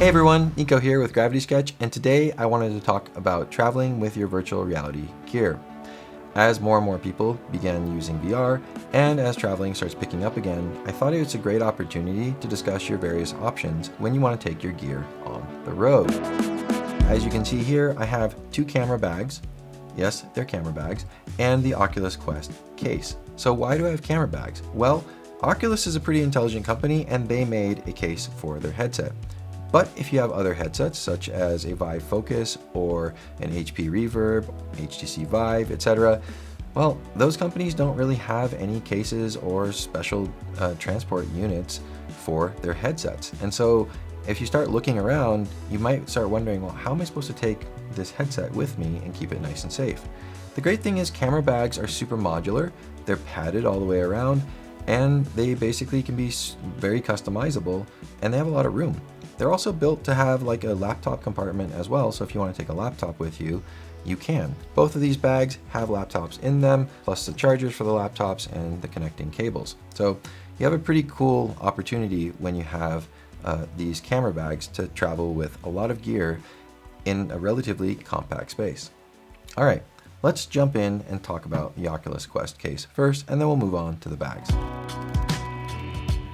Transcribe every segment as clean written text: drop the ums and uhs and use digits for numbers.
Hey everyone, Nico here with Gravity Sketch, and today I wanted to talk about traveling with your virtual reality gear. As more and more people began using VR, and as traveling starts picking up again, I thought it was a great opportunity to discuss your various options when you want to take your gear on the road. As you can see here, I have two camera bags. Yes, they're camera bags, and the Oculus Quest case. So why do I have camera bags? Well, Oculus is a pretty intelligent company, and they made a case for their headset. But if you have other headsets, such as a Vive Focus or an HP Reverb, HTC Vive, etc., well, those companies don't really have any cases or special transport units for their headsets. And so if you start looking around, you might start wondering, well, how am I supposed to take this headset with me and keep it nice and safe? The great thing is camera bags are super modular, they're padded all the way around, and they basically can be very customizable, and they have a lot of room. They're also built to have like a laptop compartment as well, so if you want to take a laptop with you, you can. Both of these bags have laptops in them, plus the chargers for the laptops and the connecting cables. So you have a pretty cool opportunity when you have these camera bags to travel with a lot of gear in a relatively compact space. All right, let's jump in and talk about the Oculus Quest case first, and then we'll move on to the bags.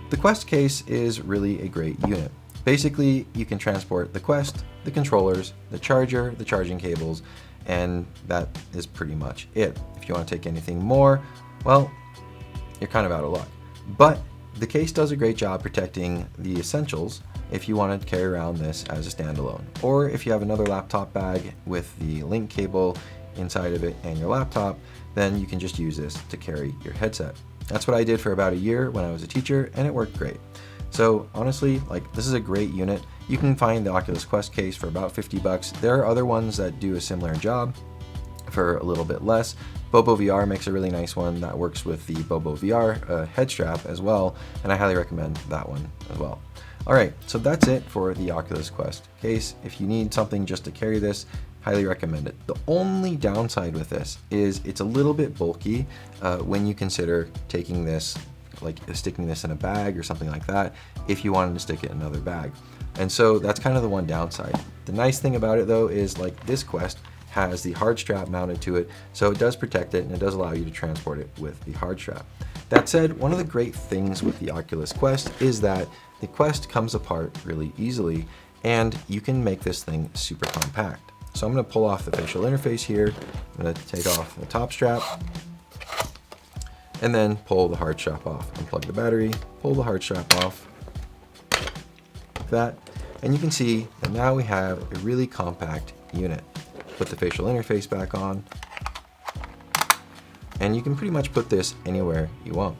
The Quest case is really a great unit. Basically, you can transport the Quest, the controllers, the charger, the charging cables, and that is pretty much it. If you want to take anything more, well, you're kind of out of luck. But the case does a great job protecting the essentials if you want to carry around this as a standalone. Or if you have another laptop bag with the link cable inside of it and your laptop, then you can just use this to carry your headset. That's what I did for about a year when I was a teacher, and it worked great. So honestly, this is a great unit. You can find the Oculus Quest case for about 50 bucks. There are other ones that do a similar job for a little bit less. Bobo VR makes a really nice one that works with the Bobo VR head strap as well, and I highly recommend that one as well. All right, so that's it for the Oculus Quest case. If you need something just to carry this, highly recommend it. The only downside with this is it's a little bit bulky when you consider taking this, like sticking this in a bag or something like that, if you wanted to stick it in another bag. And so that's kind of the one downside. The nice thing about it though is this Quest has the hard strap mounted to it, so it does protect it and it does allow you to transport it with the hard strap. That said, one of the great things with the Oculus Quest is that the Quest comes apart really easily, and you can make this thing super compact. So I'm going to pull off the facial interface here. I'm going to take off the top strap, and then pull the hard strap off. Unplug the battery, pull the hard strap off, like that, and you can see that now we have a really compact unit. Put the facial interface back on, and you can pretty much put this anywhere you want.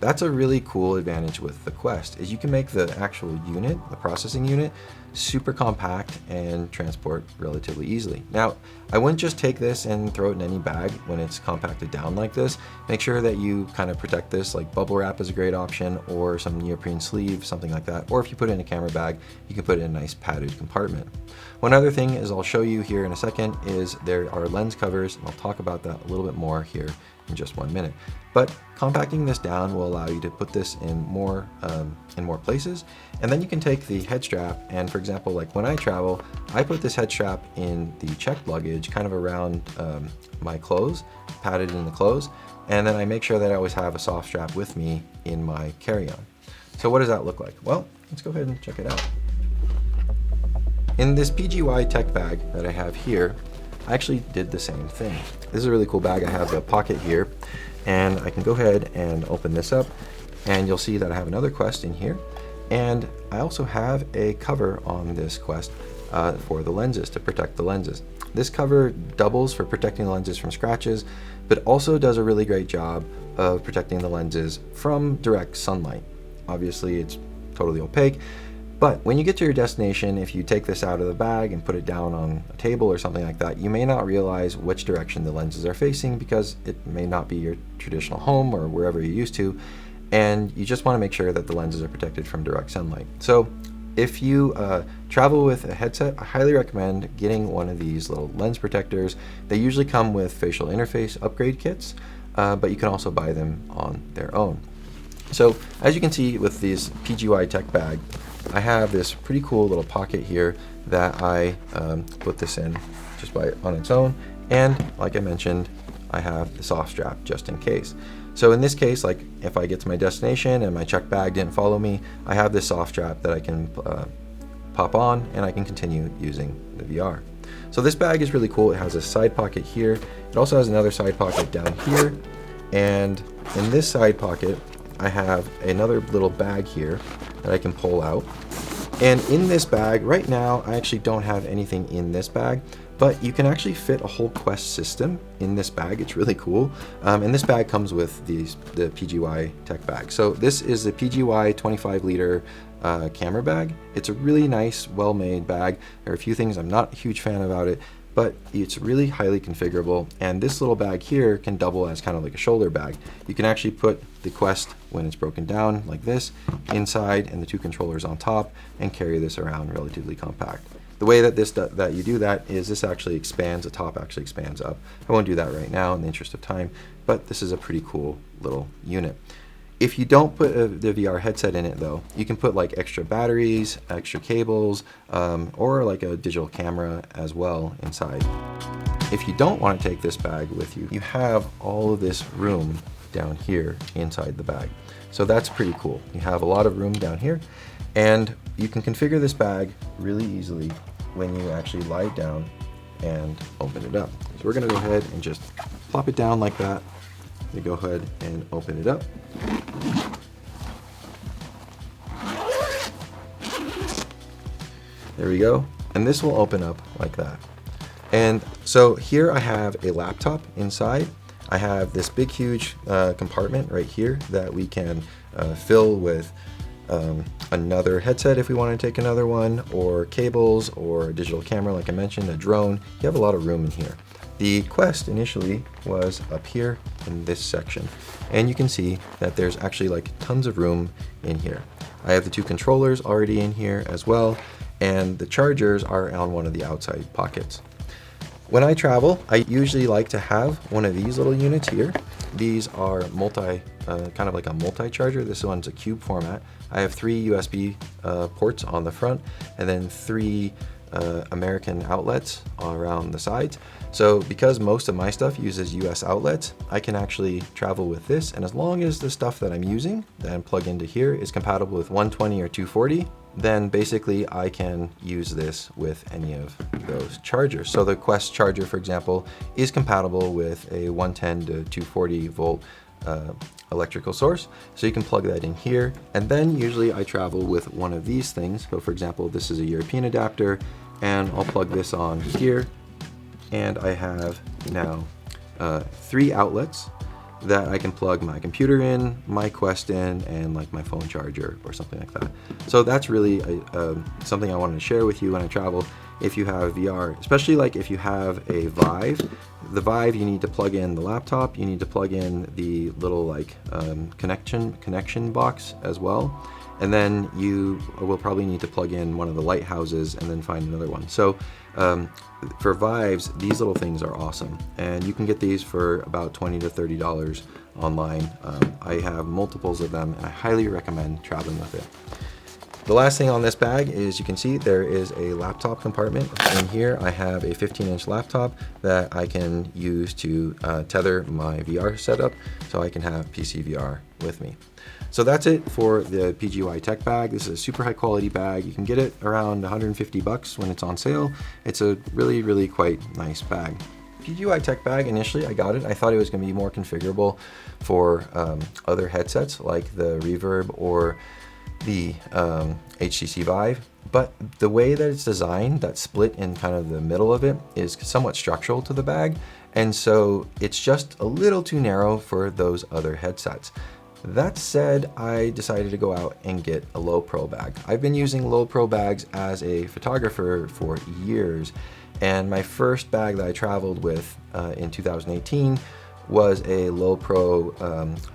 That's a really cool advantage with the Quest, is you can make the actual unit, the processing unit, super compact and transport relatively easily. Now, I wouldn't just take this and throw it in any bag when it's compacted down like this. Make sure that you kind of protect this, like bubble wrap is a great option, or some neoprene sleeve, something like that. Or if you put it in a camera bag, you can put it in a nice padded compartment. One other thing is I'll show you here in a second is there are lens covers, and I'll talk about that a little bit more here in just 1 minute. But compacting this down will allow you to put this in more places, and then you can take the head strap, and for example, like when I travel, I put this head strap in the checked luggage, kind of around my clothes, padded in the clothes, and then I make sure that I always have a soft strap with me in my carry-on. So what does that look like? Well, let's go ahead and check it out. In this PGY Tech Bag that I have here, I actually did the same thing. This is a really cool bag. I have a pocket here, and I can go ahead and open this up, and you'll see that I have another Quest in here, and I also have a cover on this Quest for the lenses, to protect the lenses. This cover doubles for protecting the lenses from scratches, but also does a really great job of protecting the lenses from direct sunlight. Obviously, it's totally opaque, but when you get to your destination, if you take this out of the bag and put it down on a table or something like that, you may not realize which direction the lenses are facing because it may not be your traditional home or wherever you're used to, and you just want to make sure that the lenses are protected from direct sunlight. So if you travel with a headset, I highly recommend getting one of these little lens protectors. They usually come with facial interface upgrade kits, but you can also buy them on their own. So as you can see with these PGY Tech Bag, I have this pretty cool little pocket here that I put this in just on its own. And like I mentioned, I have the soft strap just in case. So in this case, like if I get to my destination and my checked bag didn't follow me, I have this soft strap that I can pop on and I can continue using the VR. So this bag is really cool. It has a side pocket here. It also has another side pocket down here. And in this side pocket, I have another little bag here that I can pull out. And in this bag, right now, I actually don't have anything in this bag, but you can actually fit a whole Quest system in this bag. It's really cool. And this bag comes with the PGY Tech Bag. So this is the PGY 25 liter camera bag. It's a really nice, well-made bag. There are a few things I'm not a huge fan about it, but it's really highly configurable. And this little bag here can double as kind of like a shoulder bag. You can actually put the Quest, when it's broken down like this, inside and the two controllers on top, and carry this around relatively compact. The way that you do that is this actually expands, the top actually expands up. I won't do that right now in the interest of time, but this is a pretty cool little unit. If you don't put the VR headset in it though, you can put like extra batteries, extra cables, or like a digital camera as well inside. If you don't want to take this bag with you, you have all of this room down here inside the bag. So that's pretty cool. You have a lot of room down here, and you can configure this bag really easily when you actually lie down and open it up. So we're gonna go ahead and just plop it down like that. You go ahead and open it up. There we go. And this will open up like that. And so here I have a laptop inside. I have this big, huge compartment right here that we can fill with another headset if we want to take another one, or cables, or a digital camera like I mentioned, a drone. You have a lot of room in here. The Quest initially was up here in this section, and you can see that there's actually like tons of room in here. I have the two controllers already in here as well, and the chargers are on one of the outside pockets. When I travel, I usually like to have one of these little units here. These are kind of like a multi-charger. This one's a cube format. I have 3 USB ports on the front, and then 3 American outlets around the sides. So because most of my stuff uses US outlets, I can actually travel with this, and as long as the stuff that I'm using that I'm plugged into here is compatible with 120 or 240, then basically I can use this with any of those chargers. So the Quest charger, for example, is compatible with a 110 to 240 volt electrical source. So you can plug that in here. And then usually I travel with one of these things. So for example, this is a European adapter, and I'll plug this on here. And I have now 3 outlets that I can plug my computer in, my Quest in, and like my phone charger or something like that. So that's really something I wanted to share with you when I travel. If you have VR, especially like if you have a Vive, the Vive, you need to plug in the laptop, you need to plug in the little like connection box as well. And then you will probably need to plug in one of the lighthouses and then find another one. So for Vives, these little things are awesome. And you can get these for about $20 to $30 online. I have multiples of them, and I highly recommend traveling with it. The last thing on this bag is you can see there is a laptop compartment. In here I have a 15-inch laptop that I can use to tether my VR setup, so I can have PC VR with me. So that's it for the PGY Tech Bag. This is a super high quality bag. You can get it around 150 bucks when it's on sale. It's a really, really quite nice bag. PGY Tech Bag, initially I got it, I thought it was going to be more configurable for other headsets like the Reverb or the HTC Vive, but the way that it's designed, that split in kind of the middle of it, is somewhat structural to the bag, and so it's just a little too narrow for those other headsets. That said, I decided to go out and get a Lowepro bag. I've been using Lowepro bags as a photographer for years, and my first bag that I traveled with in 2018 was a Lowepro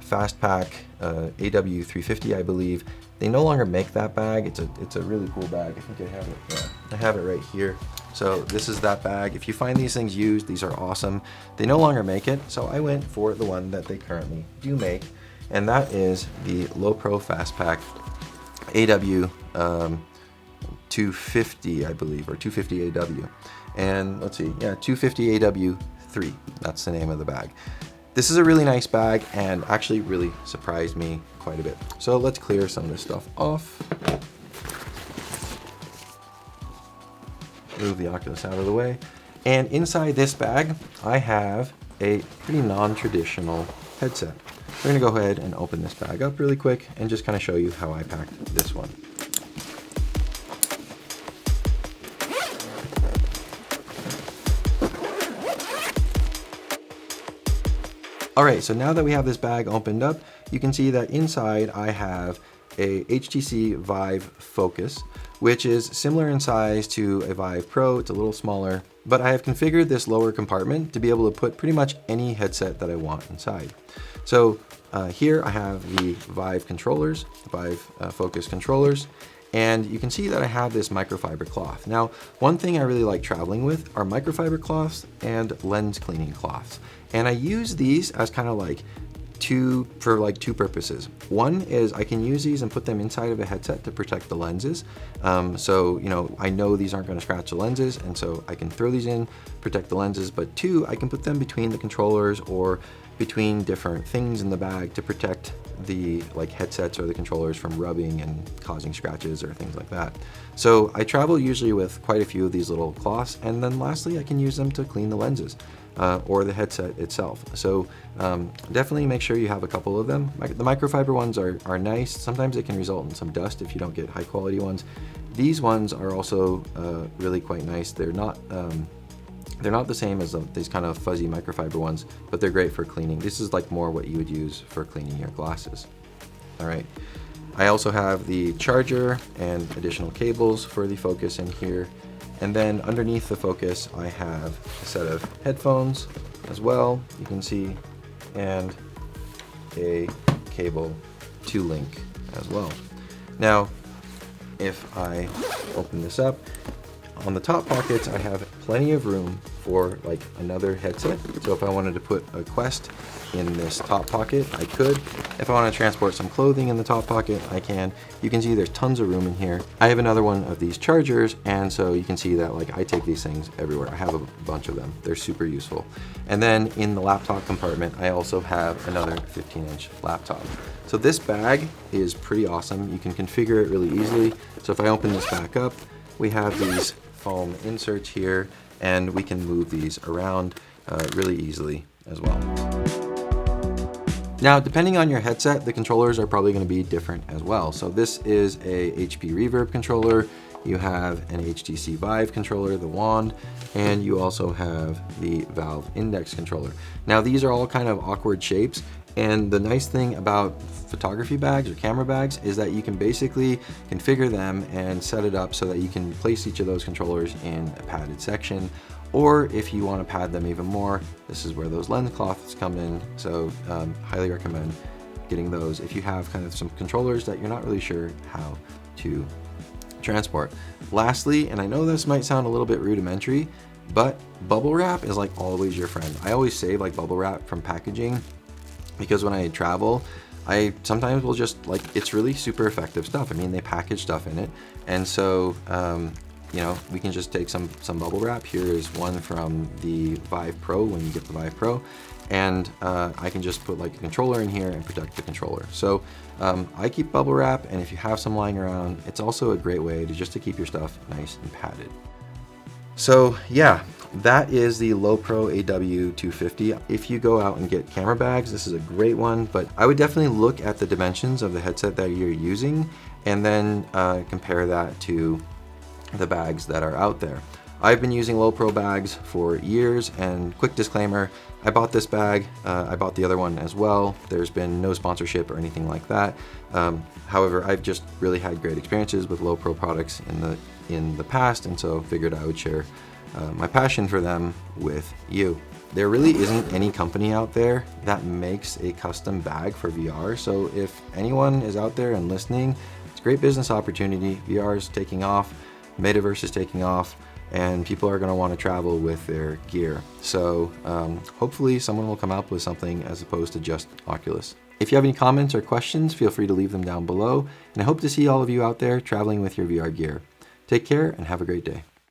Fastpack AW350, I believe. They no longer make that bag. It's a really cool bag. I think I have it. Yeah, I have it right here. So this is that bag. If you find these things used, these are awesome. They no longer make it, so I went for the one that they currently do make, and that is the Lowepro Fastpack AW 250, I believe, or 250 AW. And let's see, yeah, 250 AW3, that's the name of the bag. This is a really nice bag and actually really surprised me quite a bit. So let's clear some of this stuff off. Move the Oculus out of the way. And inside this bag, I have a pretty non-traditional headset. We're gonna go ahead and open this bag up really quick and just kind of show you how I packed this one. All right, so now that we have this bag opened up, you can see that inside I have a HTC Vive Focus, which is similar in size to a Vive Pro. It's a little smaller, but I have configured this lower compartment to be able to put pretty much any headset that I want inside. So here I have the Vive controllers, Vive Focus controllers, and you can see that I have this microfiber cloth. Now, one thing I really like traveling with are microfiber cloths and lens cleaning cloths. And I use these as kind of like two purposes. One is I can use these and put them inside of a headset to protect the lenses. So, you know, I know these aren't going to scratch the lenses, and so I can throw these in, protect the lenses. But two, I can put them between the controllers or between different things in the bag to protect the headsets or the controllers from rubbing and causing scratches or things like that. So I travel usually with quite a few of these little cloths, and then lastly I can use them to clean the lenses or the headset itself. So definitely make sure you have a couple of them. The microfiber ones are nice. Sometimes it can result in some dust if you don't get high quality ones. These ones are also really quite nice. They're not the same as these kind of fuzzy microfiber ones, but they're great for cleaning. This is like more what you would use for cleaning your glasses. All right. I also have the charger and additional cables for the Focus in here. And then underneath the Focus, I have a set of headphones as well, you can see, and a cable to link as well. Now, if I open this up, on the top pockets, I have plenty of room for like another headset. So if I wanted to put a Quest in this top pocket, I could. If I want to transport some clothing in the top pocket, I can. You can see there's tons of room in here. I have another one of these chargers, and so you can see that like I take these things everywhere. I have a bunch of them. They're super useful. And then in the laptop compartment, I also have another 15-inch laptop. So this bag is pretty awesome. You can configure it really easily. So if I open this back up, we have these foam inserts here, and we can move these around really easily as well. Now, depending on your headset, the controllers are probably going to be different as well. So this is a HP Reverb controller. You have an HTC Vive controller, the wand, and you also have the Valve Index controller. Now, these are all kind of awkward shapes. And the nice thing about photography bags or camera bags is that you can basically configure them and set it up so that you can place each of those controllers in a padded section. Or if you want to pad them even more, this is where those lens cloths come in. So highly recommend getting those if you have kind of some controllers that you're not really sure how to transport. Lastly, and I know this might sound a little bit rudimentary, but bubble wrap is like always your friend. I always save like bubble wrap from packaging, because when I travel, I sometimes will just it's really super effective stuff. I mean, they package stuff in it. And so, you know, we can just take some bubble wrap. Here is one from the Vive Pro when you get the Vive Pro. And I can just put like a controller in here and protect the controller. So I keep bubble wrap, and if you have some lying around, it's also a great way to keep your stuff nice and padded. So yeah, that is the Lowepro AW250. If you go out and get camera bags, this is a great one, but I would definitely look at the dimensions of the headset that you're using and then compare that to the bags that are out there. I've been using Lowepro bags for years, and quick disclaimer, I bought this bag, I bought the other one as well. There's been no sponsorship or anything like that. However, I've just really had great experiences with Lowepro products in the past, and so figured I would share my passion for them with you. There really isn't any company out there that makes a custom bag for VR, so if anyone is out there and listening, it's a great business opportunity. VR is taking off, Metaverse is taking off, and people are going to want to travel with their gear. So hopefully someone will come up with something as opposed to just Oculus. If you have any comments or questions, feel free to leave them down below, and I hope to see all of you out there traveling with your VR gear. Take care and have a great day.